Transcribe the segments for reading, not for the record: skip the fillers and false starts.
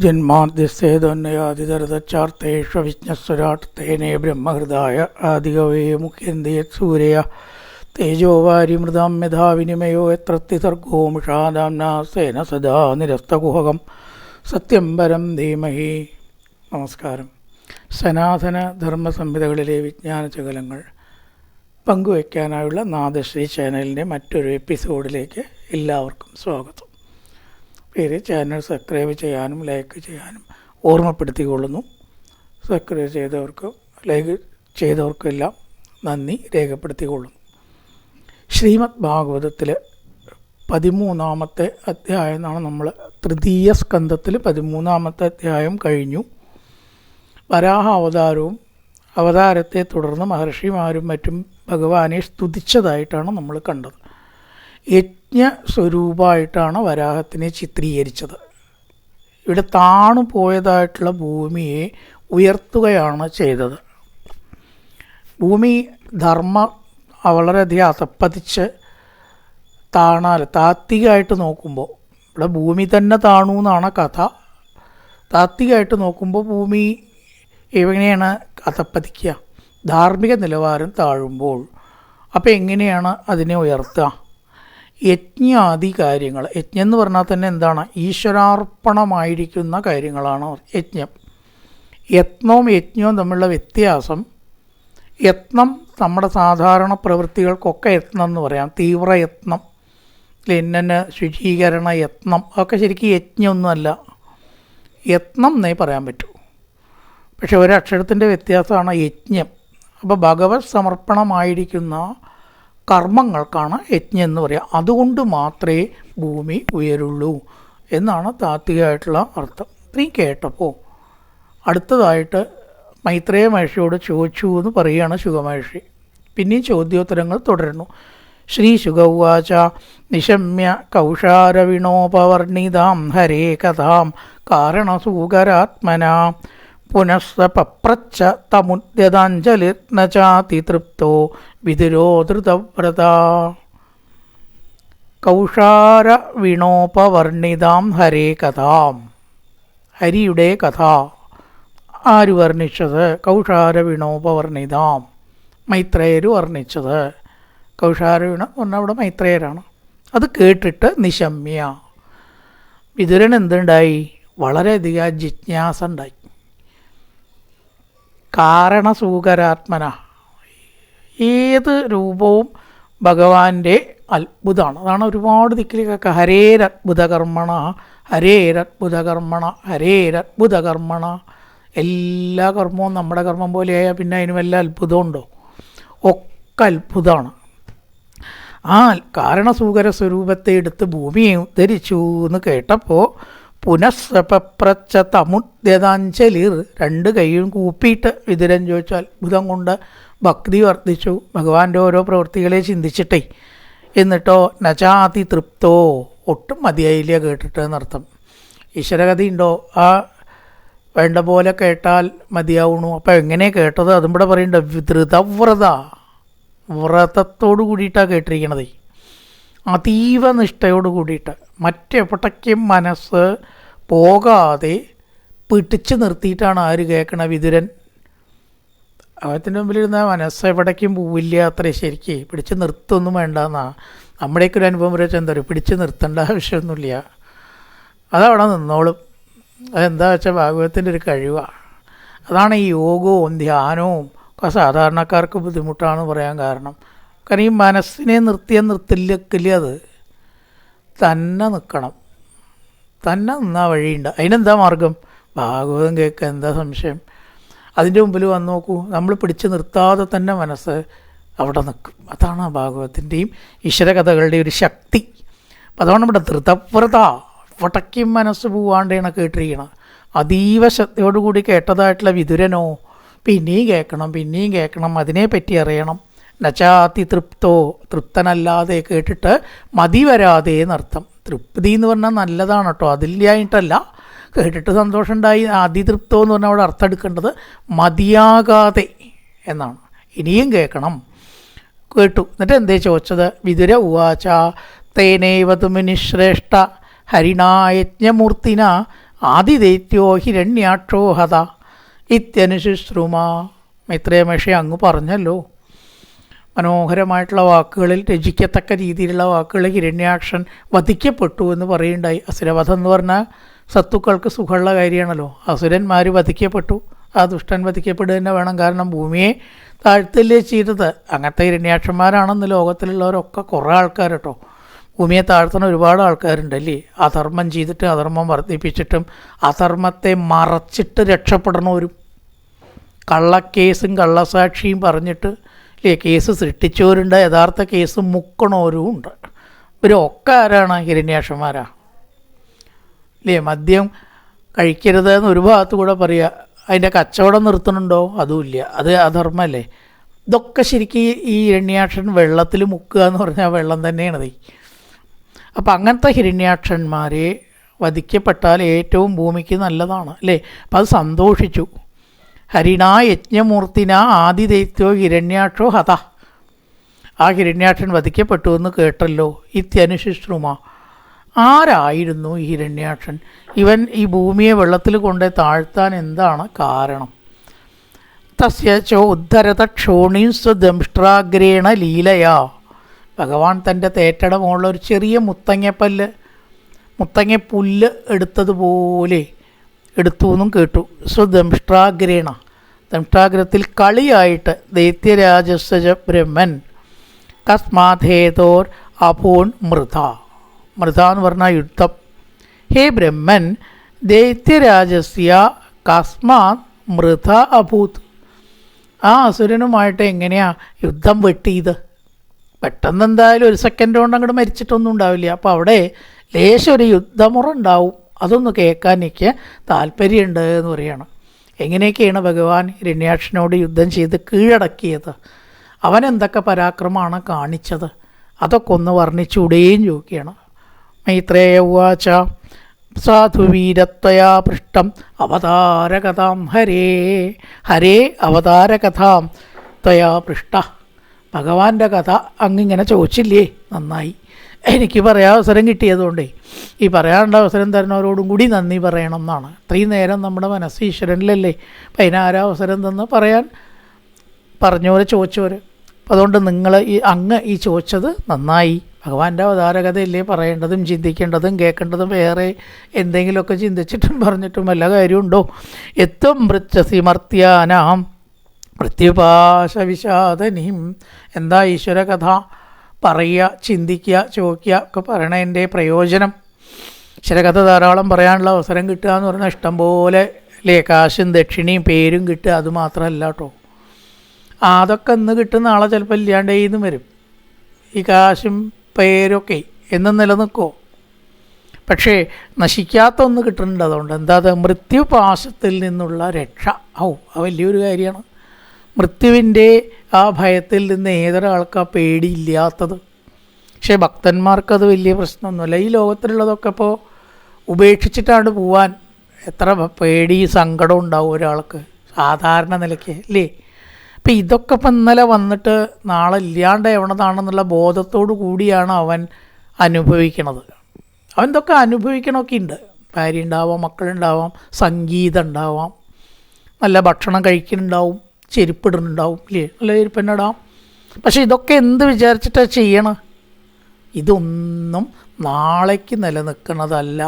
ജന്മാദ്യസ്തേതോന്നയാതിതരതച്ചാർത്തേഷ്വവിജ്ഞസ്വരാട് തേനേ ബ്രഹ്മഹൃദായ ആദികവേ മുഖ്യന്തയത് സൂരയ തേജോവാരിമൃതാം യഥാ വിനിമയോ യത്രത്തിസർഗോ മുഷാദാംനാസേന സദാ നിരസ്തകുഹകം സത്യം പരം ധീമഹി. നമസ്കാരം. സനാതന ധർമ്മസംഹിതകളിലെ വിജ്ഞാനചകലങ്ങൾ പങ്കുവയ്ക്കാനായുള്ള നാദശ്രീ ചാനലിൻ്റെ മറ്റൊരു എപ്പിസോഡിലേക്ക് എല്ലാവർക്കും സ്വാഗതം. ചാനൽ സബ്സ്ക്രൈബ് ചെയ്യാനും ലൈക്ക് ചെയ്യാനും ഓർമ്മപ്പെടുത്തിക്കൊള്ളുന്നു. സബ്സ്ക്രൈബ് ചെയ്തവർക്കും ലൈക്ക് ചെയ്തവർക്കെല്ലാം നന്ദി രേഖപ്പെടുത്തിക്കൊള്ളുന്നു. ശ്രീമദ് ഭാഗവതത്തിൽ 13-ാമത്തെ അധ്യായമാണ്. നമ്മൾ തൃതീയ സ്കന്ധത്തിൽ 13-ാമത്തെ അധ്യായം കഴിഞ്ഞു. വരാഹ അവതാരവും അവതാരത്തെ തുടർന്ന് മഹർഷിമാരും മറ്റും ഭഗവാനെ സ്തുതിച്ചതായിട്ടാണ് നമ്മൾ കണ്ടത്. യജ്ഞസ്വരൂപമായിട്ടാണ് വരാഹത്തിനെ ചിത്രീകരിച്ചത്. ഇവിടെ താണു പോയതായിട്ടുള്ള ഭൂമിയെ ഉയർത്തുകയാണ് ചെയ്തത്. ഭൂമി ധർമ്മം വളരെയധികം അധപ്പതിച്ച് താത്വികമായിട്ട് നോക്കുമ്പോൾ ഇവിടെ ഭൂമി തന്നെ താണു എന്നാണ് കഥ. താത്വികമായിട്ട് നോക്കുമ്പോൾ ഭൂമി എങ്ങനെയാണ് അധപ്പതിക്കുക? ധാർമ്മിക നിലവാരം താഴുമ്പോൾ. അപ്പോൾ എങ്ങനെയാണ് അതിനെ ഉയർത്തുക? യജ്ഞാദി കാര്യങ്ങൾ. യജ്ഞം എന്ന് പറഞ്ഞാൽ തന്നെ എന്താണ്? ഈശ്വരാർപ്പണമായിരിക്കുന്ന കാര്യങ്ങളാണ് യജ്ഞം. യത്നവും യജ്ഞവും തമ്മിലുള്ള വ്യത്യാസം, യത്നം നമ്മുടെ സാധാരണ പ്രവൃത്തികൾക്കൊക്കെ യത്നം എന്ന് പറയാം. തീവ്രയത്നം, ഇന്ന ശുചീകരണ യത്നം, അതൊക്കെ ശരിക്കും യജ്ഞമൊന്നുമല്ല. യത്നം എന്നേ പറയാൻ പറ്റൂ. പക്ഷെ ഒരക്ഷരത്തിൻ്റെ വ്യത്യാസമാണ് യജ്ഞം. അപ്പോൾ ഭഗവത് സമർപ്പണമായിരിക്കുന്ന കർമ്മങ്ങൾക്കാണ് യജ്ഞം എന്ന് പറയുക. അതുകൊണ്ട് മാത്രമേ ഭൂമി ഉയരുള്ളൂ എന്നാണ് താത്വികമായിട്ടുള്ള അർത്ഥം. ഇത്രയും കേട്ടപ്പോൾ അടുത്തതായിട്ട് മൈത്രേയ മഹർഷിയോട് ചോദിച്ചു എന്ന് പറയുകയാണ് ശുഗമഹർഷി. പിന്നെയും ചോദ്യോത്തരങ്ങൾ തുടരുന്നു. ശ്രീ ശുഗ ഉവാച നിശമ്യ കൗഷാരവിണോപവർണിതാം ഹരേ കഥാം കാരണസൂകരാത്മന പുനഃസ പപ്രച്ഛ തമുദ്യതാഞ്ജലിർന ചാതി തൃപ്തോ വിതുരോ ധൃതവ്രത. കൗഷാരവിണോപവർണിതാം ഹരേ കഥാം. ഹരിയുടെ കഥ ആര് വർണ്ണിച്ചത്? കൗഷാരവിണോപവർണിതാം, മൈത്രേയർ വർണ്ണിച്ചത്. കൗഷാരവിണ പറഞ്ഞാൽ അവിടെ മൈത്രേയരാണ്. അത് കേട്ടിട്ട് നിശമ്യ വിതുരൻ എന്തുണ്ടായി? വളരെയധികം ജിജ്ഞാസ ഉണ്ടായി. കാരണസൂകരാത്മന, ഏത് രൂപവും ഭഗവാന്റെ അത്ഭുതമാണ്. അതാണ് ഒരുപാട് ദിക്കിലേക്കൊക്കെ ഹരേരത്ഭുതകർമ്മണ ഹരേരത്ഭുതകർമ്മണ ഹരേരത്ഭുതകർമ്മണ. എല്ലാ കർമ്മവും നമ്മുടെ കർമ്മം പോലെയായാൽ പിന്നെ അതിന് വല്ല അത്ഭുതമുണ്ടോ? ഒക്കെ അത്ഭുതമാണ്. ആ കാരണസൂകര സ്വരൂപത്തെ എടുത്ത് ഭൂമിയെ ഉദ്ധരിച്ചു എന്ന് കേട്ടപ്പോൾ പുനഃസപപ്രച്ഛ തമുദ്യതാഞ്ജലിർ, രണ്ട് കൈയും കൂപ്പിയിട്ട് വിതുരൻ ചോദിച്ചു. അത്ഭുതം കൊണ്ട് ഭക്തി വർദ്ധിച്ചു ഭഗവാന്റെ ഓരോ പ്രവൃത്തികളെ ചിന്തിച്ചിട്ടേ. എന്നിട്ടോ നചാതി തൃപ്തോ, ഒട്ടും മതിയായില്ല കേട്ടിട്ട് എന്നർത്ഥം. ഈശ്വരകഥയുണ്ടോ? ആ വേണ്ട പോലെ കേട്ടാൽ മതിയാവണു. അപ്പം എങ്ങനെ കേട്ടത്? അതും കൂടെ പറയണ്ട. ധൃതവ്രത, വ്രതത്തോടു കൂടിയിട്ടാണ് കേട്ടിരിക്കണത്. അതീവ നിഷ്ഠയോട് കൂടിയിട്ട്, മറ്റെവിടേക്കും മനസ്സ് പോകാതെ പിടിച്ചു നിർത്തിയിട്ടാണ് ആര് കേൾക്കണ? വിതുരൻ. അവത്തിൻ്റെ മുമ്പിലിരുന്ന മനസ്സ് എവിടേക്കും പോവില്ല അത്രേ. ശരിക്ക് പിടിച്ച് നിർത്തുമൊന്നും വേണ്ടെന്നാ നമ്മുടെയൊക്കെ ഒരു അനുഭവം വരെ എന്താ പറയുക, പിടിച്ച് നിർത്തേണ്ട ആവശ്യമൊന്നുമില്ല, അതവിടെ നിന്നോളും. അതെന്താ വെച്ചാൽ ഭാഗവതത്തിൻ്റെ ഒരു കഴിവാണ്. അതാണ് ഈ യോഗവും ധ്യാനവും ഒക്കെ സാധാരണക്കാർക്ക് ബുദ്ധിമുട്ടാണെന്ന് പറയാൻ കാരണം. കാരണം ഈ മനസ്സിനെ നിർത്തില്ല. അത് തന്നെ നിൽക്കണം. തന്നെ നിന്നാൽ വഴിയുണ്ട്. അതിനെന്താ മാർഗം? ഭാഗവതം കേൾക്കുക. എന്താ സംശയം? അതിൻ്റെ മുമ്പിൽ വന്ന് നോക്കൂ. നമ്മൾ പിടിച്ച് നിർത്താതെ തന്നെ മനസ്സ് അവിടെ നിൽക്കും. അതാണ് ഭാഗവതത്തിൻ്റെയും ഈശ്വരകഥകളുടെയും ഒരു ശക്തി. അപ്പം അതാണ് ഇവിടെ ധൃതവ്രത, വടക്കും മനസ്സ് പോവാണ്ടാണ് കേട്ടിരിക്കണം. അതീവ ശ്രദ്ധയോടുകൂടി കേട്ടതായിട്ടുള്ള വിതുരനോ പിന്നെയും കേൾക്കണം, അതിനെപ്പറ്റി അറിയണം. നചാതി തൃപ്തോ, തൃപ്തനല്ലാതെ, കേട്ടിട്ട് മതി വരാതെ എന്നർത്ഥം. തൃപ്തി എന്ന് പറഞ്ഞാൽ നല്ലതാണ് കേട്ടോ, അതില്ലായിട്ടല്ല. കേട്ടിട്ട് സന്തോഷം ഉണ്ടായി. അതിതൃപ്തോ എന്ന് പറഞ്ഞാൽ അവിടെ അർത്ഥം എടുക്കേണ്ടത് മതിയാകാതെ എന്നാണ്. ഇനിയും കേൾക്കണം. കേട്ടു. എന്നിട്ട് എന്തേ ചോദിച്ചത്? വിതുര ഉവാച തേനേവതു മുനിശ്രേഷ്ഠ ഹരിണായജ്ഞമൂർത്തിന ആദിദൈത്യോ ഹിരണ്യാക്ഷോ ഹത ഇത്യനുശുശ്രുമ. മൈത്രേയ മഹർഷി അങ്ങ് പറഞ്ഞല്ലോ, മനോഹരമായിട്ടുള്ള വാക്കുകളിൽ രചിക്കത്തക്ക രീതിയിലുള്ള വാക്കുകൾ ഹിരണ്യാക്ഷൻ വധിക്കപ്പെട്ടു എന്ന് പറയുണ്ടായി. അസുരവധം എന്ന് പറഞ്ഞാൽ സത്തുക്കൾക്ക് സുഖമുള്ള കാര്യമാണല്ലോ. അസുരന്മാർ വധിക്കപ്പെട്ടു, ആ ദുഷ്ടൻ വധിക്കപ്പെടുക തന്നെ വേണം. കാരണം ഭൂമിയെ താഴ്ത്തല്ലേ ചെയ്തത്. അങ്ങനത്തെ ഹിരണ്യാക്ഷന്മാരാണെന്ന് ലോകത്തിലുള്ളവരൊക്കെ കുറേ ആൾക്കാർ കേട്ടോ. ഭൂമിയെ താഴ്ത്തുന്ന ഒരുപാട് ആൾക്കാരുണ്ടല്ലേ. അധർമ്മം ചെയ്തിട്ട് അധർമ്മം വർദ്ധിപ്പിച്ചിട്ടും അധർമ്മത്തെ മറച്ചിട്ട് രക്ഷപ്പെടണവരും, കള്ളക്കേസും കള്ളസാക്ഷിയും പറഞ്ഞിട്ട് കേസ് സൃഷ്ടിച്ചവരുണ്ട്, യഥാർത്ഥ കേസ് മുക്കണവരും ഉണ്ട്. ഇവരൊക്കെ ആരാണ്? ഹിരണ്യാക്ഷന്മാരാ മദ്യം കഴിക്കരുത് എന്ന് ഒരു ഭാഗത്ത് കൂടെ പറയുക, അതിൻ്റെ കച്ചവടം നിർത്തുന്നുണ്ടോ? അതുമില്ല, അത് അധർമ്മല്ലേ. ഇതൊക്കെ ശരിക്കും ഈ ഹിരണ്യാക്ഷൻ വെള്ളത്തിൽ മുക്കുക എന്ന് പറഞ്ഞാൽ വെള്ളം തന്നെയാണത്. അപ്പം അങ്ങനത്തെ ഹിരണ്യാക്ഷന്മാരെ വധിക്കപ്പെട്ടാൽ ഏറ്റവും ഭൂമിക്ക് നല്ലതാണ് അല്ലേ. അപ്പം അത് സന്തോഷിച്ചു. ഹരിണാ യജ്ഞമൂർത്തിന ആദിദൈത്യോ ഹിരണ്യാക്ഷോ ഹത. ആ ഹിരണ്യാക്ഷൻ വധിക്കപ്പെട്ടു എന്ന് കേട്ടല്ലോ. ഇത്യനുശുശ്രുമ. ആരായിരുന്നു ഈ ഹിരണ്യാക്ഷൻ? ഇവൻ ഈ ഭൂമിയെ വെള്ളത്തിൽ കൊണ്ട് താഴ്ത്താൻ എന്താണ് കാരണം? തസ്യ ചോ ഉദ്ധരത ക്ഷോണീം സ്വദംഷ്ട്രാഗ്രേണ ലീലയാ. ഭഗവാൻ തൻ്റെ തേറ്റയുടെ മുകളിൽ ഒരു ചെറിയ മുത്തങ്ങപ്പുല്ല് എടുത്തതുപോലെ എടുത്തു എന്നും കേട്ടു. സ്വദംഷ്ട്രാഗ്രേണ, ദംഷ്ട്രാഗ്രത്തിൽ കളിയായിട്ട് ദൈത്യരാജസ്വജ ബ്രഹ്മൻ കസ്മാധേതോർ അഭൂൺ മൃത. മൃത എന്ന് പറഞ്ഞാൽ യുദ്ധം. ഹേ ബ്രഹ്മൻ, ദൈത്യരാജസ്യ കസ്മാത് മൃത അഭൂത്. ആ അസുരനുമായിട്ട് എങ്ങനെയാ യുദ്ധം വെട്ടിയത്? പെട്ടെന്ന് എന്തായാലും ഒരു സെക്കൻഡ് കൊണ്ട് അങ്ങോട്ട് മരിച്ചിട്ടൊന്നും ഉണ്ടാവില്ല. അപ്പോൾ അവിടെ ലേശം ഒരു യുദ്ധമുറ ഉണ്ടാവും. അതൊന്ന് കേൾക്കാൻ എനിക്ക് താല്പര്യമുണ്ട് എന്ന് പറയുകയാണ്. എങ്ങനെയൊക്കെയാണ് ഭഗവാൻ ഹിരണ്യാക്ഷനോട് യുദ്ധം ചെയ്ത് കീഴടക്കിയത്? അവൻ എന്തൊക്കെ പരാക്രമമാണ് കാണിച്ചത്? അതൊക്കെ ഒന്ന് വർണ്ണിച്ചുകൂടെയും ചോദിക്കുകയാണ്. മൈത്രേയ ഉവാച സാധുവീരത്വയാ പൃഷ്ടം അവതാരകഥാം ഹരേ. ഹരേ അവതാരകഥാം ത്വയാ പൃഷ്ട. ഭഗവാന്റെ കഥ അങ്ങിങ്ങനെ ചോദിച്ചില്ലേ? നന്നായി. എനിക്ക് പറയാൻ അവസരം കിട്ടിയതുകൊണ്ടേ ഈ പറയാനുള്ള അവസരം തരുന്നവരോടും കൂടി നന്ദി പറയണം എന്നാണ്. ഇത്രയും നേരം നമ്മുടെ മനസ്സ് ഈശ്വരനിലല്ലേ. അപ്പം അതിനാരാ അവസരം തന്ന് പറയാൻ? പറഞ്ഞവർ ചോദിച്ചവർ. അപ്പം അതുകൊണ്ട് നിങ്ങൾ അങ്ങ് ഈ ചോദിച്ചത് നന്നായി. ഭഗവാന്റെ അവതാരകഥയല്ലേ പറയേണ്ടതും ചിന്തിക്കേണ്ടതും കേൾക്കേണ്ടതും. വേറെ എന്തെങ്കിലുമൊക്കെ ചിന്തിച്ചിട്ടും പറഞ്ഞിട്ടും വല്ല കാര്യമുണ്ടോ? എത്തും മൃച്ഛസി മർത്യാനാം മൃത്യുപാശവിഷാദനീം. എന്താ ഈശ്വര കഥ പറയുക, ചിന്തിക്കുക, ചോദിക്കുക ഒക്കെ പറയണതിൻ്റെ പ്രയോജനം? ഈശ്വരകഥ ധാരാളം പറയാനുള്ള അവസരം കിട്ടുക എന്ന് പറഞ്ഞാൽ ഇഷ്ടം പോലെ അല്ലേ, കാശും ദക്ഷിണയും പേരും കിട്ടുക. അതുമാത്രമല്ല കേട്ടോ, അതൊക്കെ ഇന്ന് കിട്ടുന്ന ആളെ ചിലപ്പോൾ ഇല്ലാണ്ട് ചെയ്യുന്നു വരും. ഈ കാശും പേരൊക്കെ എന്നും നിലനിൽക്കുമോ? പക്ഷേ നശിക്കാത്ത ഒന്ന് കിട്ടുന്നുണ്ട്. അതുകൊണ്ട് എന്താ, അത് മൃത്യുപാശത്തിൽ നിന്നുള്ള രക്ഷ. അത് വലിയൊരു കാര്യമാണ്. മൃത്യുവിൻ്റെ ആ ഭയത്തിൽ നിന്ന് ഏതൊരാൾക്കാ പേടിയില്ലാത്തത്? പക്ഷേ ഭക്തന്മാർക്കത് വലിയ പ്രശ്നമൊന്നുമില്ല. ഈ ലോകത്തിലുള്ളതൊക്കെ ഇപ്പോൾ ഉപേക്ഷിച്ചിട്ടാണ് പോവാൻ എത്ര പേടി സങ്കടം ഉണ്ടാവും ഒരാൾക്ക് സാധാരണ നിലയ്ക്ക് അല്ലേ. അപ്പം ഇതൊക്കെ ഇപ്പം ഇന്നലെ വന്നിട്ട് നാളെ ഇല്ലാണ്ട് എവണതാണെന്നുള്ള ബോധത്തോടു കൂടിയാണ് അവൻ അനുഭവിക്കണത്. അവൻ ഇതൊക്കെ അനുഭവിക്കണമൊക്കെ ഉണ്ട്. ഭാര്യ ഉണ്ടാവാം, മക്കളുണ്ടാവാം, സംഗീതം ഉണ്ടാവാം, നല്ല ഭക്ഷണം കഴിക്കുന്നുണ്ടാവും, ചെരുപ്പിടുന്നുണ്ടാവും ഇല്ലേ, നല്ല ചെരുപ്പിനിടാം. പക്ഷെ ഇതൊക്കെ എന്ത് വിചാരിച്ചിട്ടാണ് ചെയ്യണം? ഇതൊന്നും നാളേക്ക് നിലനിൽക്കുന്നതല്ല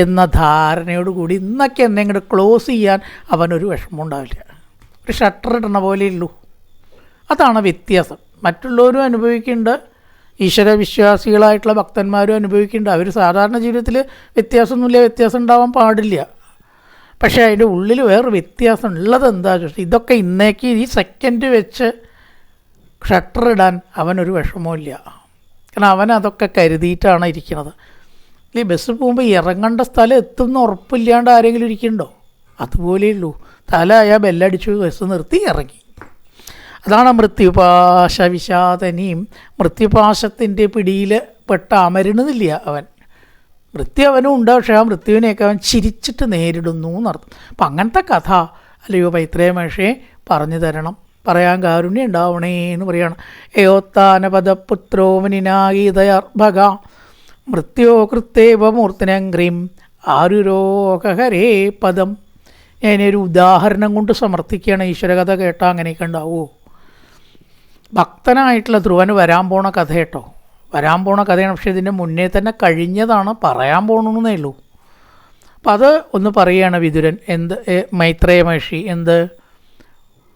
എന്ന ധാരണയോട് കൂടി ഇന്നൊക്കെ എന്നെ ഇങ്ങോട്ട് ക്ലോസ് ചെയ്യാൻ അവനൊരു വിഷമം ഉണ്ടാവില്ല. ഒരു ഷട്ടർ ഇടണ പോലെയുള്ളൂ. അതാണ് വ്യത്യാസം. മറ്റുള്ളവരും അനുഭവിക്കുന്നുണ്ട്, ഈശ്വരവിശ്വാസികളായിട്ടുള്ള ഭക്തന്മാരും അനുഭവിക്കുന്നുണ്ട്. അവർ സാധാരണ ജീവിതത്തിൽ വ്യത്യാസമൊന്നുമില്ല, വ്യത്യാസം ഉണ്ടാവാൻ പാടില്ല. പക്ഷേ അതിൻ്റെ ഉള്ളിൽ വേറെ വ്യത്യാസം ഉള്ളത് എന്താ ചോദിച്ചാൽ ഇതൊക്കെ ഇന്നേക്ക് ഈ സെക്കൻഡ് വെച്ച് ഷട്ടർ ഇടാൻ അവനൊരു വിഷമമില്ല. കാരണം അവൻ അതൊക്കെ കരുതിയിട്ടാണ് ഇരിക്കുന്നത്. ഈ ബസ് പോകുമ്പോൾ ഇറങ്ങേണ്ട സ്ഥലം എത്തുന്ന ഉറപ്പില്ലാണ്ട് ആരെങ്കിലും ഇരിക്കുന്നുണ്ടോ? അതുപോലെയുള്ളൂ. തല ആയാൽ ബെല്ലടിച്ചു, ബസ് നിർത്തി, ഇറങ്ങി. അതാണ് മൃത്യുപാശ വിഷാദനിയും. മൃത്യുപാശത്തിൻ്റെ പിടിയിൽ പെട്ട അമരുന്നില്ല അവൻ. മൃത്യു അവനും ഉണ്ട്, പക്ഷേ ആ മൃത്യുവിനെയൊക്കെ അവൻ ചിരിച്ചിട്ട് നേരിടുന്നു എന്നർത്ഥം. അപ്പം അങ്ങനത്തെ കഥ അല്ലയോ മൈത്രേയ മഹർഷിയെ പറഞ്ഞു തരണം, പറയാൻ കാരുണ്യം ഉണ്ടാവണേ എന്ന് പറയുകയാണ്. ഏയോത്താനപദപുത്രോ മുനിനാഗീതയർഭക മൃത്യോ കൃത്തേവ മൂർത്തിനങ്ക്രീം ആരുരോഗഹരേ പദം. ഞാനൊരു ഉദാഹരണം കൊണ്ട് സമർത്ഥിക്കുകയാണ്. ഈശ്വരകഥ കേട്ടാൽ അങ്ങനെയൊക്കെ ഉണ്ടാവുമോ? ഭക്തനായിട്ടുള്ള ധ്രുവന് വരാൻ പോണ കഥ കേട്ടോ. വരാൻ പോണ കഥയാണ്, പക്ഷേ ഇതിൻ്റെ മുന്നേ തന്നെ കഴിഞ്ഞതാണ്, പറയാൻ പോകണമെന്നേ ഉള്ളൂ. അപ്പം അത് ഒന്ന് പറയുകയാണ് വിതുരൻ. മൈത്രേയ മഹർഷി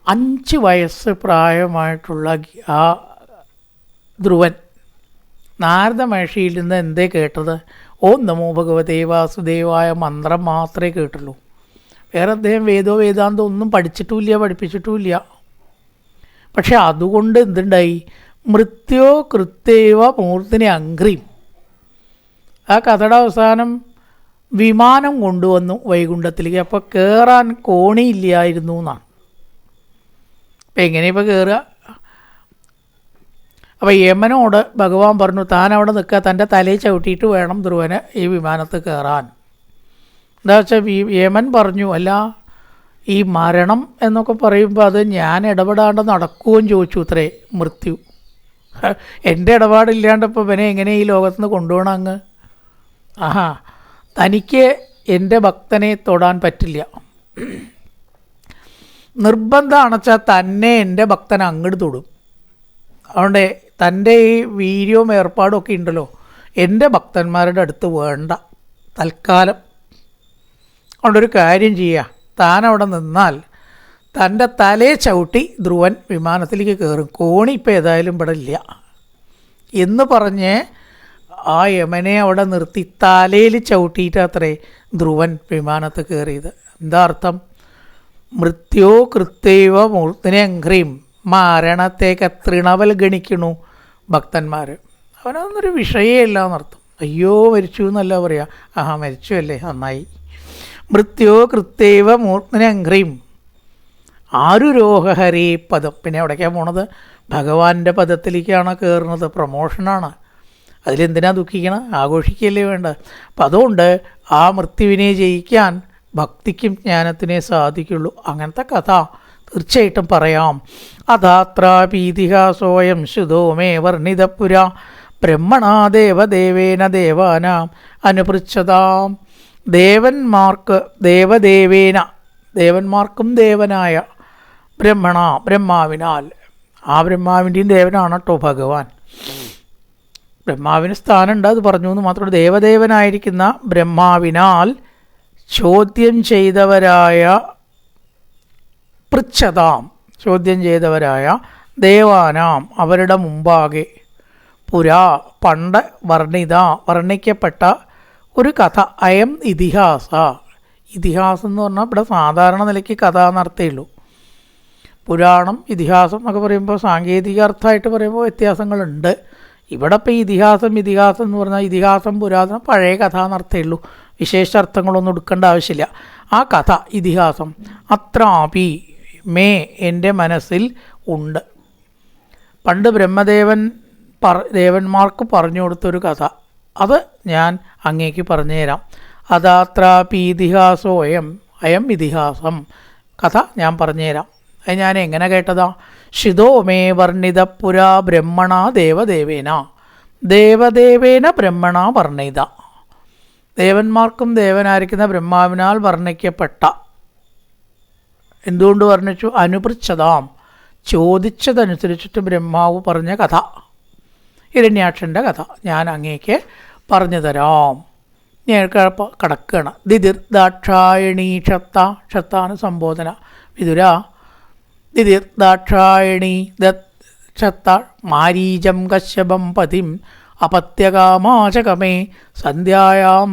5 വയസ്സ് പ്രായമായിട്ടുള്ള ആ ധ്രുവൻ നാരദ മഹർഷിയിൽ നിന്ന് എന്തേ കേട്ടത്? ഓം നമോ ഭഗവതേ വാസുദേവായ മന്ത്രം മാത്രമേ കേട്ടുള്ളൂ. വേറെ അദ്ദേഹം വേദാന്തം ഒന്നും പഠിച്ചിട്ടുമില്ല, പഠിപ്പിച്ചിട്ടുമില്ല. പക്ഷെ അതുകൊണ്ട് എന്തുണ്ടായി? മൃത്യോ കൃത്യവ മൂർത്തിനെ അംഗ്രീം. ആ കഥയുടെ അവസാനം വിമാനം കൊണ്ടുവന്നു വൈകുണ്ഠത്തിലേക്ക്. അപ്പോൾ കയറാൻ കോണിയില്ലായിരുന്നു എന്നാണ്. അപ്പം എങ്ങനെ ഇപ്പോൾ കയറുക? അപ്പോൾ യമനോട് ഭഗവാൻ പറഞ്ഞു, താൻ അവിടെ നിൽക്കുക, തൻ്റെ തലയിൽ ചവിട്ടിയിട്ട് വേണം ധ്രുവന് ഈ വിമാനത്ത് കയറാൻ. എന്താ വെച്ചാൽ യമൻ പറഞ്ഞു, അല്ല ഈ മരണം എന്നൊക്കെ പറയുമ്പോൾ അത് ഞാൻ ഇടപെടാണ്ട് നടക്കുമെന്ന് ചോദിച്ചു അത്രേ മൃത്യു. എൻ്റെ ഇടപാടില്ലാണ്ട് ഇപ്പോൾ ഇവനെ എങ്ങനെ ഈ ലോകത്ത് നിന്ന് കൊണ്ടുപോകണം അങ്ങ്? ആഹാ, തനിക്ക് എൻ്റെ ഭക്തനെ തൊടാൻ പറ്റില്ല. നിർബന്ധമാണെന്ന് വെച്ചാൽ തന്നെ എൻ്റെ ഭക്തൻ അങ്ങോട്ട് തൊടും. അതുകൊണ്ട് തൻ്റെ ഈ വീര്യവും ഏർപ്പാടും ഒക്കെ ഉണ്ടല്ലോ, എൻ്റെ ഭക്തന്മാരുടെ അടുത്ത് വേണ്ട തൽക്കാലം. അതുകൊണ്ടൊരു കാര്യം ചെയ്യുക, താൻ അവിടെ നിന്നാൽ തൻ്റെ തലയെ ചവിട്ടി ധ്രുവൻ വിമാനത്തിലേക്ക് കയറും. കോണി ഇപ്പോൾ ഏതായാലും ഇവിടെ ഇല്ല എന്ന് പറഞ്ഞ് ആ യമനെ അവിടെ നിർത്തി തലയിൽ ചവിട്ടിയിട്ടത്രേ ധ്രുവൻ വിമാനത്ത് കയറിയത്. എന്താ അർത്ഥം? മൃത്യോ കൃത്യവ മൂർത്തിനെ അംഗ്രീം. മരണത്തേക്ക് തൃണവൽ ഗണിക്കണു ഭക്തന്മാർ. അവനൊന്നൊരു വിഷയമല്ല എന്നർത്ഥം. അയ്യോ മരിച്ചു എന്നല്ല പറയുക, ആഹാ മരിച്ചു അല്ലേ, നന്നായി. മൃത്യോ കൃത്യവ മൂർത്തിനെ അംഗ്രീം ആരുരോഹഹരേ പദം. പിന്നെ എവിടേക്കാണ് പോണത്? ഭഗവാന്റെ പദത്തിലേക്കാണ് കയറുന്നത്. പ്രമോഷനാണ്. അതിലെന്തിനാ ദുഃഖിക്കണം? ആഘോഷിക്കുകയല്ലേ വേണ്ട. അപ്പം അതുകൊണ്ട് ആ മൃത്യുവിനെ ജയിക്കാൻ ഭക്തിക്കും ജ്ഞാനത്തിനേ സാധിക്കുള്ളൂ. അങ്ങനത്തെ കഥ തീർച്ചയായിട്ടും പറയാം. അഥാത്രാപീതിഹാസോയം ശ്രുതോ മേ വർണ്ണിതപുര ബ്രഹ്മണാ ദേവദേവേന ദേവാനാം അനുപൃച്ഛതാം. ദേവന്മാർക്കും ദേവനായ ബ്രഹ്മാവിനാൽ. ആ ബ്രഹ്മാവിൻ്റെയും ദേവനാണ് കേട്ടോ ഭഗവാൻ. ബ്രഹ്മാവിന് സ്ഥാനമുണ്ട്, അത് പറഞ്ഞു എന്ന് മാത്രമല്ല. ദേവദേവനായിരിക്കുന്ന ബ്രഹ്മാവിനാൽ ചോദ്യം ചെയ്തവരായ ദേവാനാം അവരുടെ മുമ്പാകെ പണ്ട് വർണ്ണിക്കപ്പെട്ട ഒരു കഥ. അയം ഇതിഹാസം എന്ന് പറഞ്ഞാൽ ഇവിടെ സാധാരണ നിലയ്ക്ക് കഥ എന്നർത്ഥമേ ഉള്ളൂ. പുരാണം ഇതിഹാസം എന്നൊക്കെ പറയുമ്പോൾ സാങ്കേതിക അർത്ഥമായിട്ട് പറയുമ്പോൾ വ്യത്യാസങ്ങളുണ്ട്. ഇവിടെ ഇപ്പോൾ ഇതിഹാസം എന്ന് പറഞ്ഞാൽ ഇതിഹാസം പുരാതനം പഴയ കഥ എന്നർത്ഥമേ ഉള്ളൂ. വിശേഷ അർത്ഥങ്ങളൊന്നും എടുക്കേണ്ട ആവശ്യമില്ല. ആ കഥ ഇതിഹാസം അത്രാപി മേ എൻ്റെ മനസ്സിൽ ഉണ്ട്. പണ്ട് ദേവന്മാർക്ക് പറഞ്ഞു കൊടുത്തൊരു കഥ, അത് ഞാൻ അങ്ങേക്ക് പറഞ്ഞു തരാം. അതാത്രാപി അയം ഇതിഹാസം. കഥ ഞാൻ പറഞ്ഞുതരാം. അത് ഞാൻ എങ്ങനെ കേട്ടതാ? ശ്രുതോ മേ വർണ്ണിതപുരാ ബ്രഹ്മണ ദേവദേവേന ബ്രഹ്മണ വർണ്ണിത. ദേവന്മാർക്കും ദേവനായിരിക്കുന്ന ബ്രഹ്മാവിനാൽ വർണ്ണിക്കപ്പെട്ട. എന്തുകൊണ്ട് വർണ്ണിച്ചു? അനുപൃച്ഛതാം, ചോദിച്ചതനുസരിച്ചിട്ട് ബ്രഹ്മാവ് പറഞ്ഞ കഥ, ഹിരണ്യാക്ഷൻ്റെ കഥ ഞാൻ അങ്ങേക്ക് പറഞ്ഞു തരാം. ഞാൻ കടക്കുകയാണ്. ദിതിർദാക്ഷായണീ ക്ഷത്താണ് സംബോധന. വിതുര ദിതിർദാക്ഷായണീ ക്ഷത്ത മാരീചം കശ്യപം പതിം അപത്യകാമാചകമേ സന്ധ്യായാം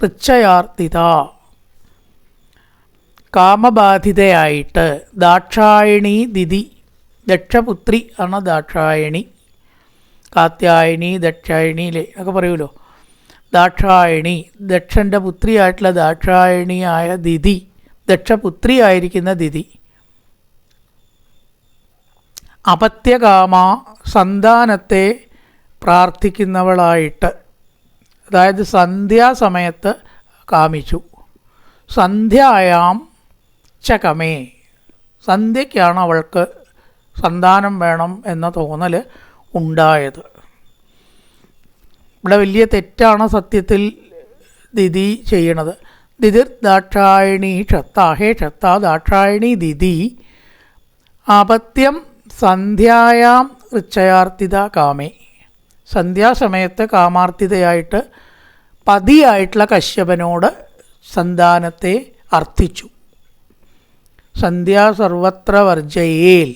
ഹൃച്ഛയാർത്തിത. കാമബാധിതയായിട്ട് ദാക്ഷായണി ദിതി, ദക്ഷപുത്രി ആണ് ദാക്ഷായണി. കാത്യായനി ദക്ഷായണിയിലെ ഒക്കെ പറയുമല്ലോ. ദാക്ഷായണി, ദക്ഷൻ്റെ പുത്രിയായിട്ടുള്ള ദാക്ഷായണിയായ ദിതി, ദക്ഷപുത്രിയായിരിക്കുന്ന ദിതി. അപത്യകാമ, സന്താനത്തെ പ്രാർത്ഥിക്കുന്നവളായിട്ട്, അതായത് സന്ധ്യാസമയത്ത് കാമിച്ചു. സന്ധ്യായാം ചകമേ, സന്ധ്യയ്ക്കാണ് അവൾക്ക് സന്താനം വേണം എന്ന തോന്നൽ ഉണ്ടായത്. ഇവിടെ വലിയ തെറ്റാണ് സത്യത്തിൽ ദിതി ചെയ്യണത്. ദിതിർ ദാക്ഷായണി ക്ഷത്ത ഹേ ക്ഷത്ത ദാക്ഷായണി ദിതി ആപത്യം സന്ധ്യായാം ഋച്ഛയാർത്ഥിത കാമേ. സന്ധ്യാസമയത്ത് കാമാർത്ഥിതയായിട്ട് പതിയായിട്ടുള്ള കശ്യപനോട് സന്താനത്തെ അർത്ഥിച്ചു. സന്ധ്യാ സർവത്ര വർജയേൽ.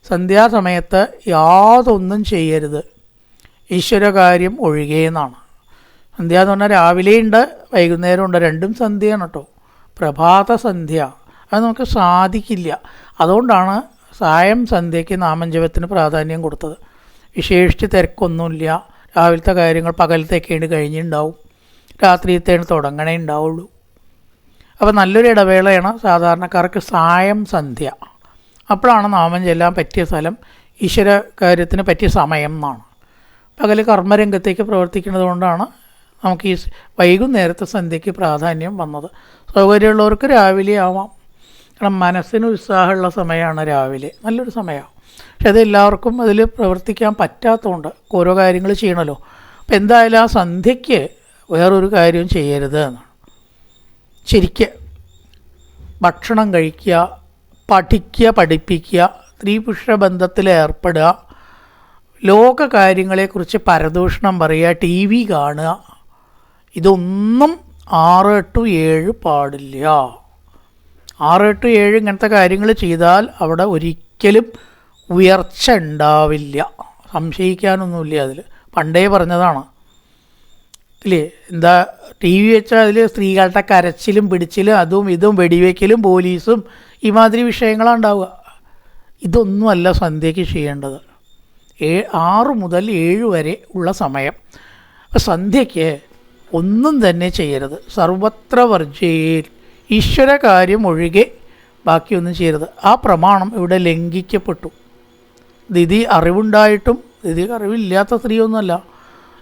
സന്ധ്യാസമയത്ത് യാതൊന്നും ചെയ്യരുത്, ഈശ്വരകാര്യം ഒഴികെയെന്നാണ്. സന്ധ്യ എന്ന് പറഞ്ഞാൽ രാവിലെയുണ്ട് വൈകുന്നേരമുണ്ട്, രണ്ടും സന്ധ്യയാണ് കേട്ടോ. പ്രഭാത സന്ധ്യ അത് നമുക്ക് സാധിക്കില്ല. അതുകൊണ്ടാണ് സായം സന്ധ്യയ്ക്ക് നാമജപത്തിന് പ്രാധാന്യം കൊടുത്തത്. വിശേഷിച്ച് തിരക്കൊന്നുമില്ല, രാവിലത്തെ കാര്യങ്ങൾ പകലത്തേക്കാണ് കഴിഞ്ഞിട്ടുണ്ടാവും, രാത്രിയത്തേണ് തുടങ്ങണേ ഉണ്ടാവുള്ളൂ. അപ്പോൾ നല്ലൊരു ഇടവേളയാണ് സാധാരണക്കാർക്ക് സായം സന്ധ്യ. അപ്പോഴാണ് നാമം ചെല്ലാൻ പറ്റിയ സ്ഥലം, ഈശ്വര കാര്യത്തിന് പറ്റിയ സമയം എന്നാണ്. പകൽ കർമ്മരംഗത്തേക്ക് പ്രവർത്തിക്കുന്നത് കൊണ്ടാണ് നമുക്ക് ഈ വൈകുന്നേരത്തെ സന്ധ്യയ്ക്ക് പ്രാധാന്യം വന്നത്. സൗകര്യമുള്ളവർക്ക് രാവിലെ ആവാം, കാരണം മനസ്സിന് ഉത്സാഹമുള്ള സമയമാണ് രാവിലെ, നല്ലൊരു സമയമാണ്. പക്ഷെ അത് എല്ലാവർക്കും അതിൽ പ്രവർത്തിക്കാൻ പറ്റാത്തതുകൊണ്ട് ഓരോ കാര്യങ്ങൾ ചെയ്യണമല്ലോ. അപ്പോൾ എന്തായാലും ആ സന്ധ്യയ്ക്ക് വേറൊരു കാര്യവും ചെയ്യരുത് എന്നാണ്. ശരിക്ക് ഭക്ഷണം കഴിക്കുക, പഠിക്കുക, പഠിപ്പിക്കുക, സ്ത്രീ പുരുഷ ബന്ധത്തിൽ ഏർപ്പെടുക, ലോക കാര്യങ്ങളെക്കുറിച്ച് പരദൂഷണം പറയുക, ടി വി കാണുക, ഇതൊന്നും 6, 8, 7 പാടില്ല. 6, 8, 7 ഇങ്ങനത്തെ കാര്യങ്ങൾ ചെയ്താൽ അവിടെ ഒരിക്കലും ഉയർച്ച ഉണ്ടാവില്ല, സംശയിക്കാനൊന്നുമില്ല. അതിൽ പണ്ടേ പറഞ്ഞതാണ് ഇല്ലേ. എന്താ ടി വി വെച്ചാൽ അതിൽ സ്ത്രീകളുടെ കരച്ചിലും പിടിച്ചിലും അതും ഇതും വെടിവെക്കലും പോലീസും ഈ മാതിരി വിഷയങ്ങളാണ് ഉണ്ടാവുക. ഇതൊന്നുമല്ല സന്ധ്യയ്ക്ക് ചെയ്യേണ്ടത്. 6 മുതൽ 7 വരെ ഉള്ള സമയം സന്ധ്യയ്ക്ക് ഒന്നും തന്നെ ചെയ്യരുത്. സർവത്ര വർജ്യേൽ, ഈശ്വര കാര്യം ഒഴികെ ബാക്കിയൊന്നും ചെയ്യരുത്. ആ പ്രമാണം ഇവിടെ ലംഘിക്കപ്പെട്ടു. ദിതി അറിവുണ്ടായിട്ടും ദിതിക്ക് അറിവില്ലാത്ത സ്ത്രീയൊന്നുമല്ല.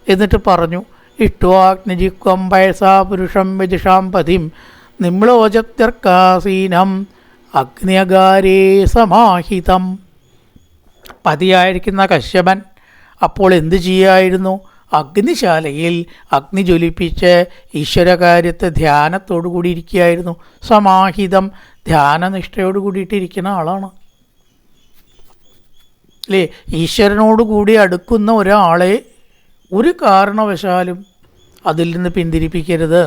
എന്നിട്ട് പറഞ്ഞു, ഇഷ്ട്വാഗ്നിജിക്വം പയസാ പുരുഷം വിദിഷാം പതിം നിമ്ലോചത്യർക്കാസീനം അഗ്നിയകാരേ സമാഹിതം. പതിയായിരിക്കുന്ന കശ്യപൻ അപ്പോൾ എന്തു ചെയ്യായിരുന്നു? അഗ്നിശാലയിൽ അഗ്നി ജ്വലിപ്പിച്ച് ഈശ്വരകാര്യത്തെ ധ്യാനത്തോടു കൂടി ഇരിക്കുകയായിരുന്നു. സമാഹിതം, ധ്യാനനിഷ്ഠയോട് കൂടിയിട്ടിരിക്കുന്ന ആളാണ് അല്ലേ. ഈശ്വരനോട് കൂടി അടുക്കുന്ന ഒരാളെ ഒരു കാരണവശാലും അതിൽ നിന്ന് പിന്തിരിപ്പിക്കരുത്.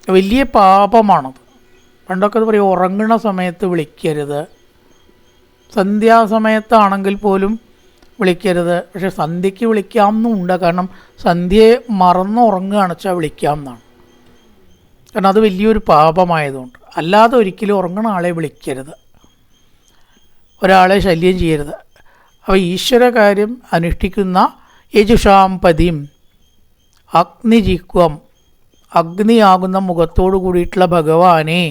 വലിയ പാപമാണത്. പണ്ടൊക്കെ അത് പറയും, ഉറങ്ങണ സമയത്ത് വിളിക്കരുത്. സന്ധ്യാസമയത്താണെങ്കിൽ പോലും വിളിക്കരുത്. പക്ഷെ സന്ധ്യയ്ക്ക് വിളിക്കാമെന്നുണ്ട്. കാരണം സന്ധ്യയെ മറന്നുറങ്ങുകയാണ് വെച്ചാൽ വിളിക്കാം എന്നാണ്. കാരണം അത് വലിയൊരു പാപമായതുകൊണ്ട്. അല്ലാതെ ഒരിക്കലും ഉറങ്ങണ ആളെ വിളിക്കരുത്, ഒരാളെ ശല്യം ചെയ്യരുത്. അപ്പോൾ ഈശ്വര കാര്യം അനുഷ്ഠിക്കുന്ന യജുഷാം പതിം അഗ്നിജിക്വം, അഗ്നിയാകുന്ന മുഖത്തോടു കൂടിയിട്ടുള്ള ഭഗവാനെ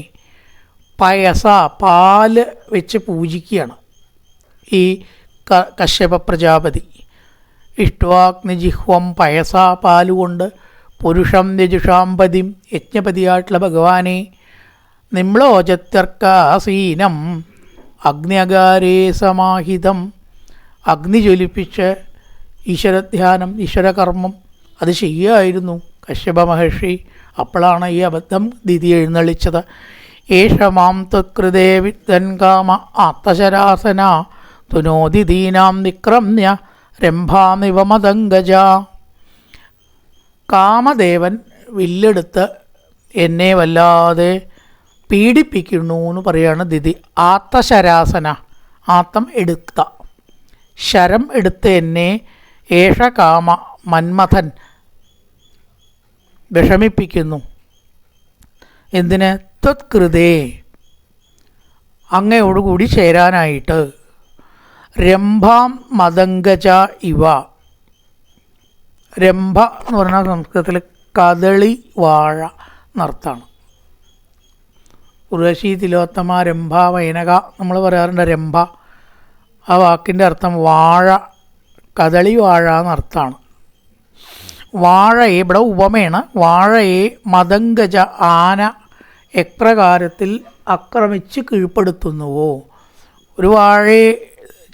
പയസ, പാല് വെച്ച് പൂജിക്കുകയാണ് ഈ കശ്യപ പ്രജാപതി. ഇഷ്ട്വാഗ്നിജിഹ്വം പയസ, പാലുകൊണ്ട് പുരുഷം യജുഷാം പതിം, യജ്ഞപതിയായിട്ടുള്ള ഭഗവാനെ നിമ്ലോചത്യർക്കാസീനം അഗ്നിയകാരേ സമാഹിതം, അഗ്നി ജ്വലിപ്പിച്ച് ഈശ്വരധ്യാനം, ഈശ്വരകർമ്മം അത് ചെയ്യുകയായിരുന്നു കശ്യപ മഹർഷി. അപ്പോഴാണ് ഈ അബദ്ധം ദിതി എഴുന്നള്ളിച്ചത്. ഏഷമാം ത്വത്കൃതേ വിദ്വൻ കാമ ആത്തശരാസന തുനോദിതീനാം നിക്രമ്യ രംഭാമിവ മദംഗജ. കാമദേവൻ വില്ലെടുത്ത് എന്നെ വല്ലാതെ പീഡിപ്പിക്കുന്നു എന്ന് പറയാണ് ദിതി. ആത്തശരാസന, ആത്തം എടുത്ത, ശരം എടുത്ത് എന്നെ ഏഷ കാമ മന്മഥൻ വിഷമിപ്പിക്കുന്നു. എന്തിന്? ത്വത്കൃതേ, അങ്ങയോടുകൂടി ചേരാനായിട്ട്. രംഭാം മദംഗജ ഇവ. രംഭ എന്ന് പറഞ്ഞാൽ സംസ്കൃതത്തിൽ കദളി വാഴ എന്നർത്ഥമാണ്. ഉർവശി തിലോത്തമ രംഭ വൈനക നമ്മൾ പറയാറുണ്ട് രംഭ. ആ വാക്കിൻ്റെ അർത്ഥം വാഴ, കദളി വാഴ എന്നർത്ഥമാണ്. വാഴയെ, ഇവിടെ ഉപമയാണ്, വാഴയെ മദംഗജ, ആന എപ്രകാരത്തിൽ ആക്രമിച്ച് കീഴ്പ്പെടുത്തുന്നുവോ. ഒരു വാഴയെ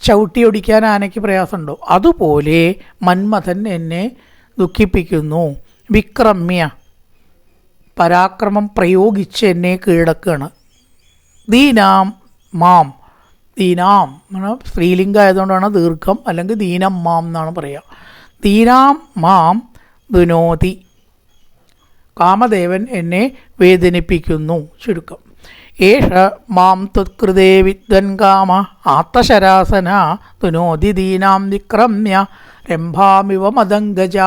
ചവിട്ടിയൊടിക്കാൻ ആനയ്ക്ക് പ്രയാസമുണ്ടോ? അതുപോലെ മന്മഥൻ എന്നെ ദുഃഖിപ്പിക്കുന്നു. വിക്രമ്യ പരാക്രമം പ്രയോഗിച്ച് എന്നെ കീഴടക്കുകയാണ്. ദീനാം മാം, ദീനാം സ്ത്രീലിംഗ ആയതുകൊണ്ടാണ് ദീർഘം, അല്ലെങ്കിൽ ദീനം മാം എന്നാണ് പറയുക. ദീനാം മാം ദുനോതി, കാമദേവൻ എന്നെ വേദനിപ്പിക്കുന്നു. ചുരുക്കം. ഏഷ മാം ത്വത്കൃതേ വിദ്വൻ കാമ ആത്തശരാസന ദുനോതി ദീനാം വിക്രമ്യ രംഭാമിവ മദംഗജ.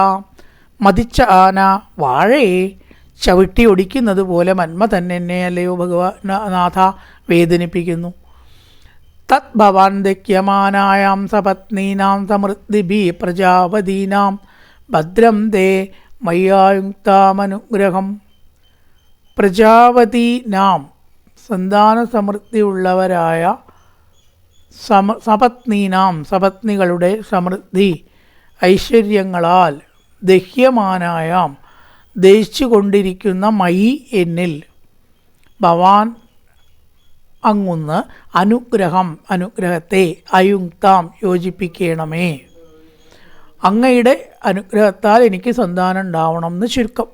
മതിച്ച ആന വാഴയെ ചവിട്ടി ഒടിക്കുന്നത് പോലെ മന്മഥൻ എന്നെ അല്ലയോ ഭഗവാനാഥ വേദനിപ്പിക്കുന്നു. തത് ഭവാൻ ദക്ഷ്യമാനായാം സപത്നീനാം സമൃദ്ധിഭി പ്രജാപതീനാം ഭദ്രം തേ മയ്യായുക്താമനുഗ്രഹം. പ്രജാപതീനാം സന്താന സമൃദ്ധിയുള്ളവരായ സപത്നീനാം സപത്നികളുടെ സമൃദ്ധി ഐശ്വര്യങ്ങളാൽ ദഹ്യമാനായാം ദഹിച്ചു കൊണ്ടിരിക്കുന്ന മയി എന്നിൽ ഭവാൻ അങ്ങുന്ന് അനുഗ്രഹത്തെ അയുക്താം യോജിപ്പിക്കണമേ. അങ്ങയുടെ അനുഗ്രഹത്താൽ എനിക്ക് സന്താനം ഉണ്ടാവണം എന്ന് ചുരുക്കം.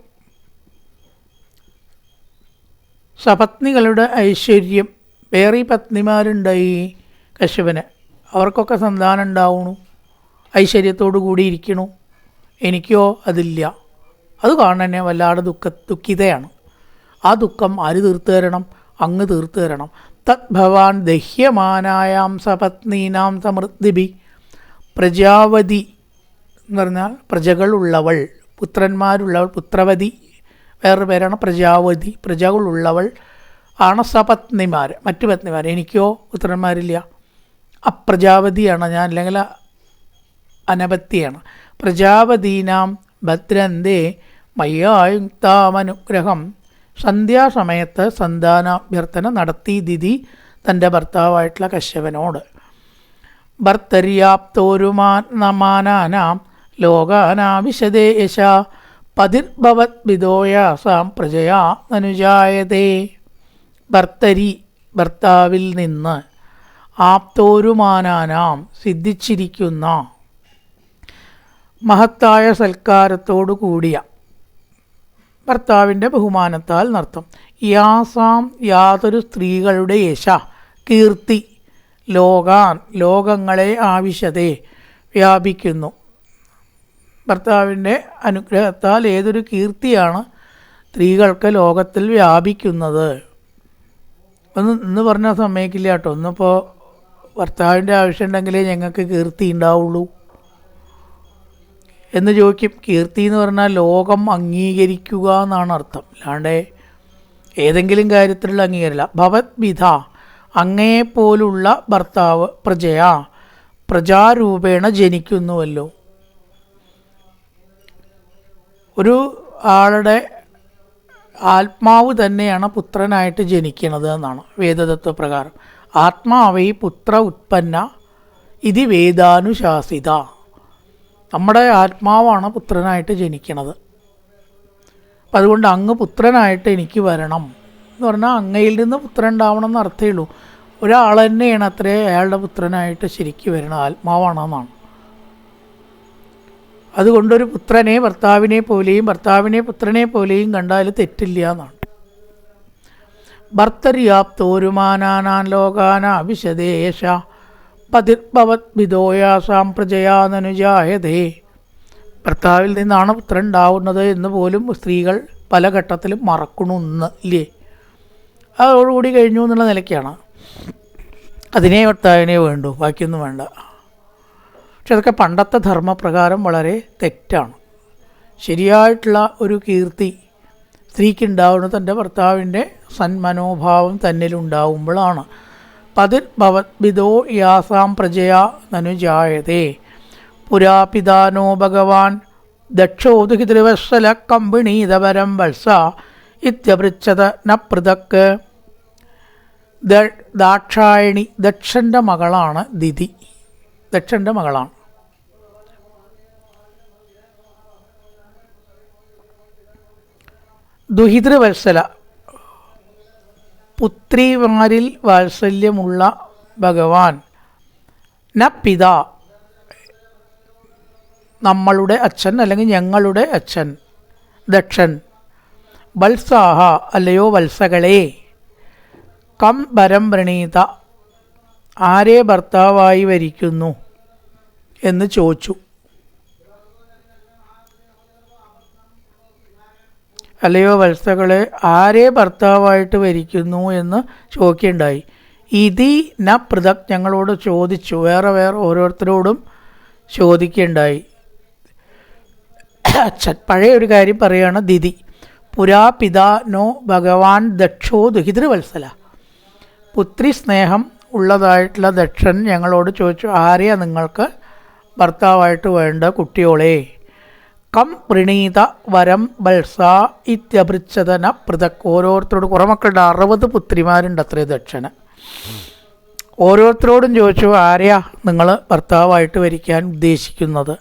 സപത്നികളുടെ ഐശ്വര്യം, വേറെ പത്നിമാരുണ്ടായി കശ്യപന്, അവർക്കൊക്കെ സന്താനം ഉണ്ടാവണു, ഐശ്വര്യത്തോടു കൂടി ഇരിക്കണു. എനിക്കോ അതില്ല. അത് കാണാൻ വല്ലാതെ ദുഃഖിതയാണ്. ആ ദുഃഖം ആര് തീർത്തു തരണം? അങ്ങ് തീർത്തു തരണം. തത് ഭവാൻ ദഹ്യമാനായാം സപത്നീനാം സമൃദ്ധിഭി. പ്രജാവതി എന്ന് പറഞ്ഞാൽ പ്രജകളുള്ളവൾ, പുത്രന്മാരുള്ളവൾ. പുത്രവതി വേറൊരു പേരാണ് പ്രജാവതി. പ്രജകളുള്ളവൾ ആണ് സപത്നിമാർ, മറ്റു പത്നിമാർ. എനിക്കോ പുത്രന്മാരില്ല, അപ്രജാവതിയാണ് ഞാൻ, അല്ലെങ്കിൽ അനപത്യയാണ്. പ്രജാപതീനാം ഭദ്രന്തേ മയ്യായുക്താമനുഗ്രഹം. സന്ധ്യാസമയത്ത് സന്താനാഭ്യർത്ഥന നടത്തി ദിതി തൻ്റെ ഭർത്താവായിട്ടുള്ള കശ്യപനോട്. ഭർത്തര്യാപ്തോരുമാനാനാം ലോകാനാവിശദേ യശ പതിർഭവത് വിദോയാസാം പ്രജയാ നനുജായതേ. ഭർത്താവിൽ നിന്ന്, ആപ്തോരുമാനാനാം സിദ്ധിച്ചിരിക്കുന്ന, മഹത്തായ സൽക്കാരത്തോടു കൂടിയ, ഭർത്താവിൻ്റെ ബഹുമാനത്താൽ നർത്തം. യാസാം യാതൊരു സ്ത്രീകളുടെ യശ കീർത്തി, ലോകങ്ങളെ ആവശ്യതേ വ്യാപിക്കുന്നു. ഭർത്താവിൻ്റെ അനുഗ്രഹത്താൽ ഏതൊരു കീർത്തിയാണ് സ്ത്രീകൾക്ക് ലോകത്തിൽ വ്യാപിക്കുന്നത്. ഇന്ന് പറഞ്ഞാൽ സമ്മതിക്കില്ല കേട്ടോ. ഒന്നിപ്പോൾ ഭർത്താവിൻ്റെ ആവശ്യമുണ്ടെങ്കിലേ ഞങ്ങൾക്ക് കീർത്തി ഉണ്ടാവുള്ളൂ എന്ന് ചോദിക്കും. കീർത്തി എന്ന് പറഞ്ഞാൽ ലോകം അംഗീകരിക്കുക എന്നാണ് അർത്ഥം, അല്ലാണ്ട് ഏതെങ്കിലും കാര്യത്തിലുള്ള അംഗീകാരമില്ല. ഭവദ്വിധ അങ്ങയെപ്പോലുള്ള ഭർത്താവ് പ്രജാരൂപേണ ജനിക്കുന്നുവല്ലോ. ഒരു ആളുടെ ആത്മാവ് തന്നെയാണ് പുത്രനായിട്ട് ജനിക്കുന്നത് എന്നാണ് വേദതത്വപ്രകാരം. ആത്മാവൈ പുത്ര ഉത്പന്ന ഇതി വേദാനുശാസിത. നമ്മുടെ ആത്മാവാണ് പുത്രനായിട്ട് ജനിക്കണത്. അപ്പം അതുകൊണ്ട് അങ്ങ് പുത്രനായിട്ട് എനിക്ക് വരണം എന്ന് പറഞ്ഞാൽ അങ്ങയിൽ നിന്ന് പുത്രൻ ഉണ്ടാവണം എന്ന് അർത്ഥമേ ഉള്ളൂ. ഒരാൾ തന്നെയാണ് അത്രേ അയാളുടെ പുത്രനായിട്ട് ശരിക്കും വരണം, ആത്മാവാണെന്നാണ്. അതുകൊണ്ടൊരു പുത്രനെ ഭർത്താവിനെ പോലെയും ഭർത്താവിനെ പുത്രനെ പോലെയും കണ്ടാൽ തെറ്റില്ല എന്നാണ്. ഭർത്തര്യാപ്തോരുമാനാനാൻ ലോകാനാവിശദേശ പതിർഭവത് വിദോയാസാം പ്രജയാനനുജായതേ. ഭർത്താവിൽ നിന്നാണ് പുത്രൻ ഉണ്ടാവുന്നത് എന്ന് പോലും സ്ത്രീകൾ പല ഘട്ടത്തിലും മറക്കണമെന്ന് ഇല്ലേ. അതോടുകൂടി കഴിഞ്ഞു എന്നുള്ള നിലയ്ക്കാണ്. അതിനെ ഭർത്താവിനെ വേണ്ടു, ബാക്കിയൊന്നും വേണ്ട. പക്ഷെ അതൊക്കെ പണ്ടത്തെ ധർമ്മപ്രകാരം വളരെ തെറ്റാണ്. ശരിയായിട്ടുള്ള ഒരു കീർത്തി സ്ത്രീക്കുണ്ടാവുന്നത് തൻ്റെ ഭർത്താവിൻ്റെ സന്മനോഭാവം തന്നിലുണ്ടാവുമ്പോഴാണ്. പതിർഭവദ്വിദോ യാസാം പ്രജയാ നനുജായതേ. പുരാപിതാനോ ഭഗവാൻ ദക്ഷോദുഹിതൃവത്സല കമ്പിണീതപരം വത്സ ഇത്യപൃച്ഛത ന പൃഥക്. ദാക്ഷായണി ദക്ഷൻ്റെ മകളാണ് ദിതി, ദക്ഷൻ്റെ മകളാണ്. ദുഹിതൃവത്സല പുത്രിമാരിൽ വാത്സല്യമുള്ള ഭഗവാൻ. ന പിത നമ്മളുടെ അച്ഛൻ അല്ലെങ്കിൽ ഞങ്ങളുടെ അച്ഛൻ. ദക്ഷൻ വത്സാഹ അല്ലയോ വത്സകളെ കം വരം പ്രണീത ആരെ ഭർത്താവായി വരിക്കുന്നു എന്ന് ചോദിച്ചു. അല്ലയോ വത്സകളെ ആരെ ഭർത്താവായിട്ട് വരിക്കുന്നു എന്ന് ചോദിക്കുകയുണ്ടായി. ഇതി ന പൃഥക് ഞങ്ങളോട് ചോദിച്ചു, വേറെ ഓരോരുത്തരോടും ചോദിക്കുകയുണ്ടായി. പഴയ ഒരു കാര്യം പറയുകയാണ്. ദിതി പുരാ പിതാ നോ ഭഗവാൻ ദക്ഷോ ദുഹിതൃവത്സല. പുത്രി സ്നേഹം ഉള്ളതായിട്ടുള്ള ദക്ഷൻ ഞങ്ങളോട് ചോദിച്ചു, ആരെയാ നിങ്ങൾക്ക് ഭർത്താവായിട്ട് വേണ്ട കുട്ടിയോളെ? കം പ്രണീത വരം വത്സ ഇത്യപൃച്ഛതന പൃഥക്. ഓരോരുത്തരോട് കുറേ മക്കളുടെ 60 പുത്രിമാരുണ്ട് അത്രേ ദക്ഷന്. ഓരോരുത്തരോടും ചോദിച്ചു, ആരെയാ നിങ്ങൾ ഭർത്താവായിട്ട് വരിക്കാൻ ഉദ്ദേശിക്കുന്നത്?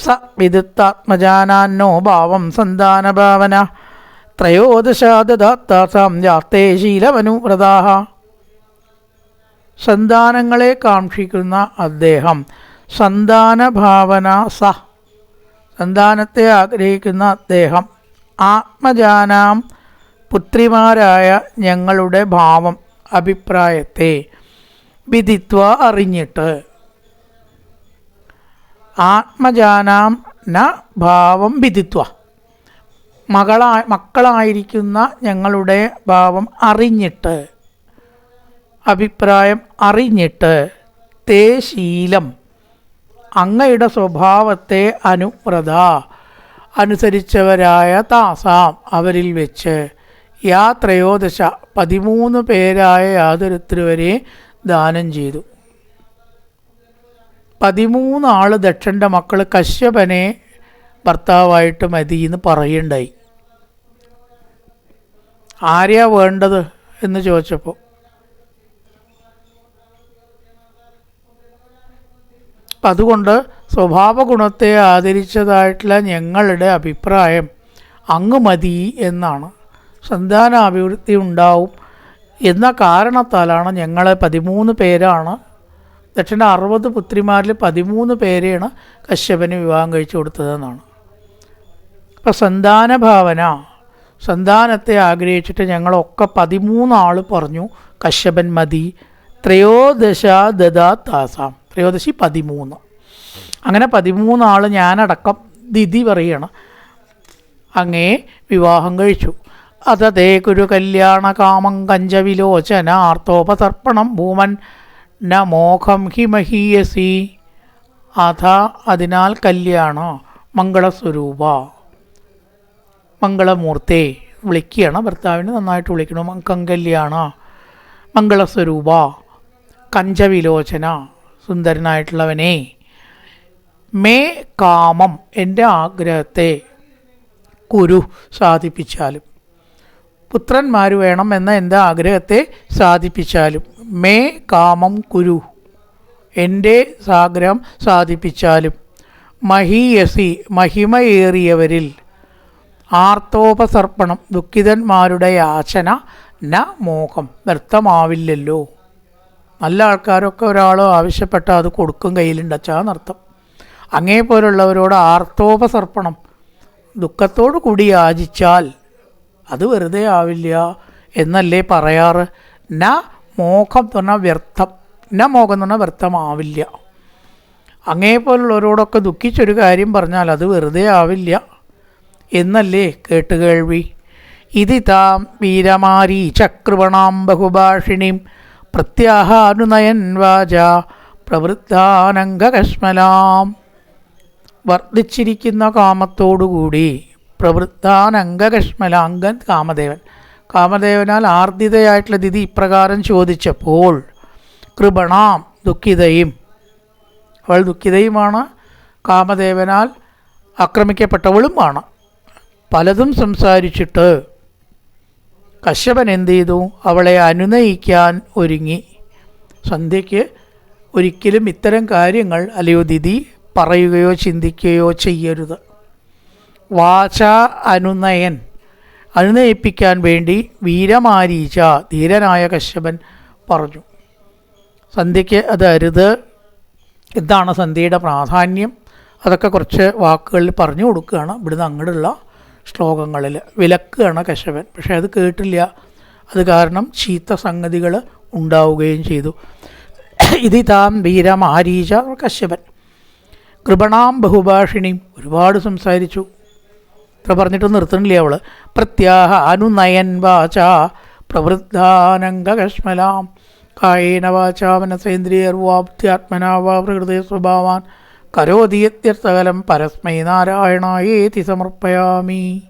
സ വിദിത്താത്മജാനോ ഭാവം സന്താനഭാവന ത്രയോദശാദാത്താസാം ജാത്തേ ശീലമനുവ്രതാഹ. സന്താനങ്ങളെ കാക്ഷിക്കുന്ന അദ്ദേഹം, സന്താനഭാവന സന്താനത്തെ ആഗ്രഹിക്കുന്ന അദ്ദേഹം, ആത്മജാനാം പുത്രിമാരായ ഞങ്ങളുടെ ഭാവം അഭിപ്രായത്തെ വിദിത്വ അറിഞ്ഞിട്ട്. ആത്മജാനാം ന ഭാവം വിദിത്വ മക്കളായിരിക്കുന്ന ഞങ്ങളുടെ ഭാവം അറിഞ്ഞിട്ട്, അഭിപ്രായം അറിഞ്ഞിട്ട്, തേ ശീലം അങ്ങയുടെ സ്വഭാവത്തെ അനുവ്രത അനുസരിച്ചവരായ താസാം അവരിൽ വെച്ച് യാ ത്രയോദശ 13 പേരായ യാതൊരുത്തരുവരെ ദാനം ചെയ്തു. 13 ആൾ ദക്ഷൻ്റെ മക്കൾ കശ്യപനെ ഭർത്താവായിട്ട് മതി എന്ന് പറയുണ്ടായി. ആരെയാ വേണ്ടത് എന്ന് ചോദിച്ചപ്പോൾ അപ്പം അതുകൊണ്ട് സ്വഭാവ ഗുണത്തെ ആദരിച്ചതായിട്ടുള്ള ഞങ്ങളുടെ അഭിപ്രായം അങ്ങ് മതി എന്നാണ്. സന്താനാഭിവൃദ്ധി ഉണ്ടാവും എന്ന കാരണത്താലാണ് ഞങ്ങൾ 13 പേരാണ് ദക്ഷൻ്റെ 60 പുത്രിമാരിൽ 13 പേരെയാണ് കശ്യപന് വിവാഹം കഴിച്ചു കൊടുത്തതെന്നാണ്. അപ്പം സന്താനഭാവന സന്താനത്തെ ആഗ്രഹിച്ചിട്ട് ഞങ്ങളൊക്കെ 13 ആൾ പറഞ്ഞു കശ്യപൻ മതി. ത്രയോദശ ദദാത്താസാം, ത്രയോദശി 13. അങ്ങനെ 13 ആൾ ഞാനടക്കം ദിതി പറയണം അങ്ങേ വിവാഹം കഴിച്ചു. അതേ കുരു കല്യാണ കാമം കഞ്ചവിലോചനാർത്തോപതർപ്പണം ഭൂമൻ ന മോഹം ഹി മഹീയസി. അഥ അതിനാൽ കല്യാണ മംഗളസ്വരൂപ മംഗളമൂർത്തേ വിളിക്കുകയാണ്, ഭർത്താവിന് നന്നായിട്ട് വിളിക്കണം. കങ്കല്യാണ മംഗളസ്വരൂപ കഞ്ചവിലോചന സുന്ദരനായിട്ടുള്ളവനെ, മേ കാമം എൻ്റെ ആഗ്രഹത്തെ കുരു സാധിപ്പിച്ചാലും, പുത്രന്മാർ വേണം എന്ന എൻ്റെ ആഗ്രഹത്തെ സാധിപ്പിച്ചാലും, മേ കാമം കുരു എൻ്റെ ആഗ്രഹം സാധിപ്പിച്ചാലും, മഹീയസി മഹിമയേറിയവരിൽ, ആർത്തോപസർപ്പണം ദുഃഖിതന്മാരുടെ യാചന ന മോഹം വ്യർത്ഥമാവില്ലല്ലോ. നല്ല ആൾക്കാരൊക്കെ ഒരാൾ ആവശ്യപ്പെട്ടാൽ അത് കൊടുക്കും കയ്യിലുണ്ടച്ചാന്നർത്ഥം. അങ്ങേപോലുള്ളവരോട് ആർത്തോപസർപ്പണം ദുഃഖത്തോടു കൂടി യാചിച്ചാൽ അത് വെറുതെ ആവില്ല എന്നല്ലേ പറയാറ്. ന മോഹം എന്ന് പറഞ്ഞാൽ വ്യർത്ഥം, ന മോഹം എന്ന് പറഞ്ഞാൽ വ്യർത്ഥമാവില്ല. അങ്ങേപോലുള്ളവരോടൊക്കെ ദുഃഖിച്ചൊരു കാര്യം പറഞ്ഞാൽ അത് വെറുതെ ആവില്ല എന്നല്ലേ കേട്ടുകേൾവി. ഇതിതാം വീരമാരീ ചക്രുവണാം ബഹുഭാഷിണീം പ്രത്യാഹാനുനയൻ വാച പ്രവൃത്താനംഗകശ്മലാം. വർദ്ധിച്ചിരിക്കുന്ന കാമത്തോടുകൂടി പ്രവൃത്താനംഗകശ്മല, അംഗൻ കാമദേവനാൽ ആർദ്ദിതയായിട്ടുള്ള ദിതി ഇപ്രകാരം ചോദിച്ചപ്പോൾ കൃപണാം ദുഃഖിതയും, അവൾ ദുഃഖിതയുമാണ്, കാമദേവനാൽ ആക്രമിക്കപ്പെട്ടവളുമാണ്. പലതും സംസാരിച്ചിട്ട് കശ്യപൻ എന്ത് ചെയ്തു? അവളെ അനുനയിക്കാൻ ഒരുങ്ങി. സന്ധ്യയ്ക്ക് ഒരിക്കലും ഇത്തരം കാര്യങ്ങൾ അല്ലയോ ദിതി പറയുകയോ ചിന്തിക്കുകയോ ചെയ്യരുത്. വാച അനുനയൻ, അനുനയിപ്പിക്കാൻ വേണ്ടി വീരമാരീച ധീരനായ കശ്യപൻ പറഞ്ഞു. സന്ധ്യയ്ക്ക് അത് അരുത്. എന്താണ് സന്ധ്യയുടെ പ്രാധാന്യം? അതൊക്കെ കുറച്ച് വാക്കുകളിൽ പറഞ്ഞു കൊടുക്കുകയാണ്. ഇവിടുന്ന് അങ്ങോട്ടുള്ള ശ്ലോകങ്ങളിൽ വിലക്കുകയാണ് കശ്യപൻ. പക്ഷേ അത് കേട്ടില്ല. അത് കാരണം ചീത്ത സംഗതികൾ ഉണ്ടാവുകയും ചെയ്തു. ഇതി താം വീരമാരീച കശ്യപൻ കൃപണാം ബഹുഭാഷിണിയും ഒരുപാട് സംസാരിച്ചു. ഇത്ര പറഞ്ഞിട്ട് നിർത്തണില്ല അവൾ. പ്രത്യാഹ അനുനയൻ വാച പ്രവൃദ്ധാനംഗകശ്മലാം കായേന വാചാ മനസേന്ദ്രിയർവാപ്ത്യാത്മനാ വാ പ്രകൃതി സ്വഭാവാൻ കരോതി യത്യർത്ഥകലം പരസ്മൈ നാരായണായേതി സമർപ്പയാമി.